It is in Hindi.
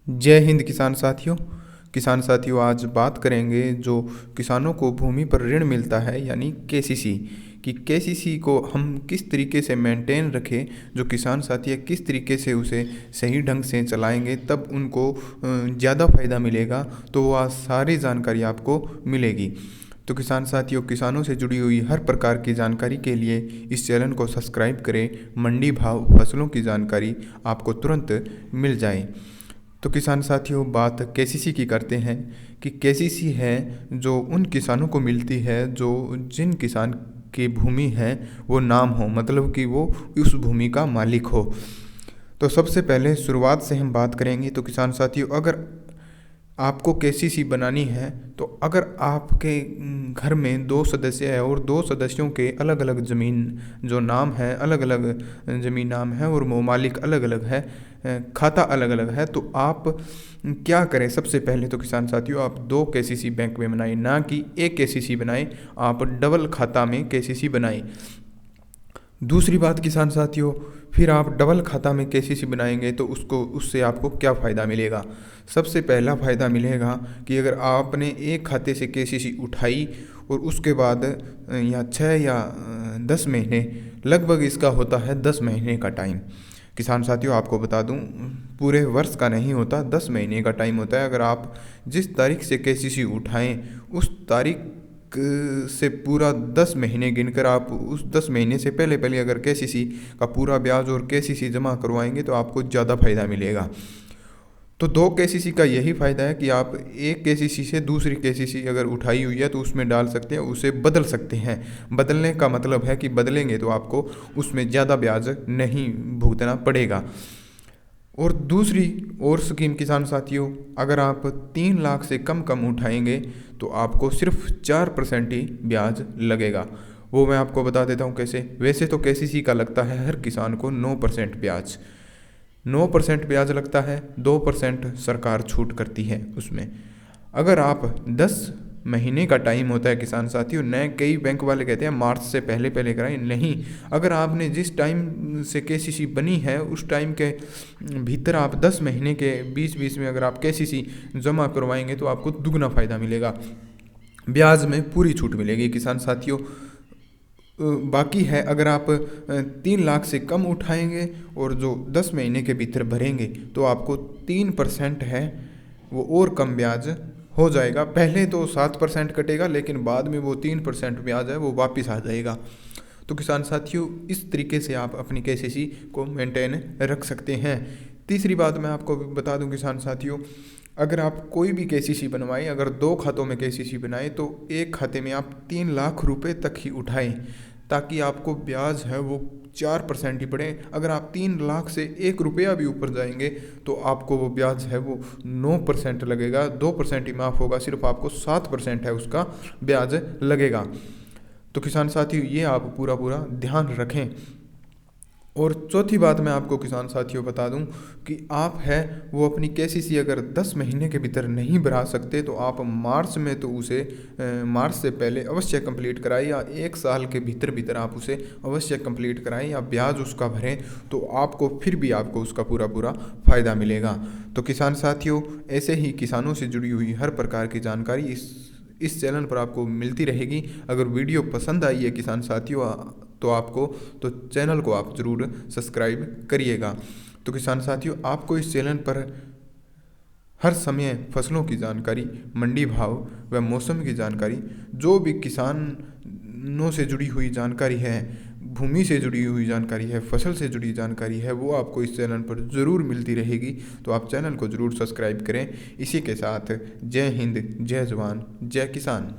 जय हिंद किसान साथियों आज बात करेंगे जो किसानों को भूमि पर ऋण मिलता है यानी केसीसी कि केसीसी को हम किस तरीके से मेंटेन रखें। जो किसान साथी है किस तरीके से उसे सही ढंग से चलाएंगे तब उनको ज़्यादा फ़ायदा मिलेगा। तो वह सारी जानकारी आपको मिलेगी। तो किसान साथियों, किसानों से जुड़ी हुई हर प्रकार की जानकारी के लिए इस चैनल को सब्सक्राइब करें। मंडी भाव फसलों की जानकारी आपको तुरंत मिल जाए। तो किसान साथियों, बात केसीसी की करते हैं कि केसीसी है जो उन किसानों को मिलती है जो जिन किसान की भूमि है वो नाम हो, मतलब कि वो उस भूमि का मालिक हो। तो सबसे पहले शुरुआत से हम बात करेंगे। तो किसान साथियों, अगर आपको केसीसी बनानी है तो अगर आपके घर में 2 सदस्य है और 2 सदस्यों के अलग अलग ज़मीन जो नाम है, अलग अलग ज़मीन नाम है और वो मालिक अलग अलग है, खाता अलग अलग है, तो आप क्या करें। सबसे पहले तो किसान साथियों, आप 2 केसीसी बैंक में बनाएं, ना कि एक केसीसी बनाएं। आप डबल खाता में केसीसी बनाएं। दूसरी बात किसान साथियों, फिर आप डबल खाता में केसीसी बनाएंगे तो उससे आपको क्या फ़ायदा मिलेगा। सबसे पहला फ़ायदा मिलेगा कि अगर आपने एक खाते से केसीसी उठाई और उसके बाद या 6 या 10 महीने, लगभग इसका होता है 10 महीने का टाइम। किसान साथियों, आपको बता दूं, पूरे वर्ष का नहीं होता, 10 महीने का टाइम होता है। अगर आप जिस तारीख से केसीसी उठाएं उस तारीख से पूरा 10 महीने गिनकर आप उस 10 महीने से पहले पहले अगर केसीसी का पूरा ब्याज और केसीसी जमा करवाएंगे तो आपको ज़्यादा फायदा मिलेगा। तो 2 केसीसी का यही फ़ायदा है कि आप एक केसीसी से दूसरी केसीसी अगर उठाई हुई है तो उसमें डाल सकते हैं, उसे बदल सकते हैं। बदलने का मतलब है कि बदलेंगे तो आपको उसमें ज़्यादा ब्याज नहीं भुगतना पड़ेगा। और दूसरी और स्कीम किसान साथियों, अगर आप 3 लाख से कम उठाएंगे तो आपको सिर्फ 4% ही ब्याज लगेगा। वो मैं आपको बता देता हूँ कैसे। वैसे तो केसीसी का लगता है हर किसान को 9% ब्याज, 9% ब्याज लगता है, 2% सरकार छूट करती है उसमें। अगर आप 10 महीने का टाइम होता है किसान साथियों, नए कई बैंक वाले कहते हैं मार्च से पहले पहले कराएं, नहीं। अगर आपने जिस टाइम से केसीसी बनी है उस टाइम के भीतर आप 10 महीने के बीच बीच में अगर आप केसीसी जमा करवाएंगे तो आपको दुगना फ़ायदा मिलेगा, ब्याज में पूरी छूट मिलेगी किसान साथियों। बाकी है, अगर आप 3 लाख से कम उठाएंगे और जो 10 महीने के भीतर भरेंगे तो आपको 3% है वो और कम ब्याज हो जाएगा। पहले तो 7% कटेगा लेकिन बाद में वो 3% ब्याज है वो वापस आ जाएगा। तो किसान साथियों, इस तरीके से आप अपनी केसीसी को मेंटेन रख सकते हैं। तीसरी बात मैं आपको बता दूं किसान साथियों, अगर आप कोई भी केसीसी बनवाएं, अगर 2 खातों में केसीसी बनाएं तो एक खाते में आप 3 लाख रुपए तक ही उठाएं ताकि आपको ब्याज है वो 4% ही पड़े। अगर आप 3 लाख से 1 रुपया भी ऊपर जाएंगे तो आपको वो ब्याज है वो 9% लगेगा, 2% ही माफ़ होगा, सिर्फ आपको 7% है उसका ब्याज लगेगा। तो किसान साथियों, ये आप पूरा पूरा ध्यान रखें। और चौथी बात मैं आपको किसान साथियों बता दूं कि आप है वो अपनी केसीसी अगर 10 महीने के भीतर नहीं भरा सकते तो आप मार्च में तो उसे मार्च से पहले अवश्य कंप्लीट कराएं, या 1 साल के भीतर भीतर आप उसे अवश्य कंप्लीट कराएं या ब्याज उसका भरें, तो आपको फिर भी आपको उसका पूरा पूरा फ़ायदा मिलेगा। तो किसान साथियों, ऐसे ही किसानों से जुड़ी हुई हर प्रकार की जानकारी इस चैनल पर आपको मिलती रहेगी। अगर वीडियो पसंद आई है किसान साथियों तो चैनल को आप ज़रूर सब्सक्राइब करिएगा। तो किसान साथियों, आपको इस चैनल पर हर समय फसलों की जानकारी, मंडी भाव व मौसम की जानकारी, जो भी किसानों से जुड़ी हुई जानकारी है, भूमि से जुड़ी हुई जानकारी है, फसल से जुड़ी जानकारी है, वो आपको इस चैनल पर ज़रूर मिलती रहेगी। तो आप चैनल को ज़रूर सब्सक्राइब करें। इसी के साथ जय हिंद, जय जवान, जय किसान।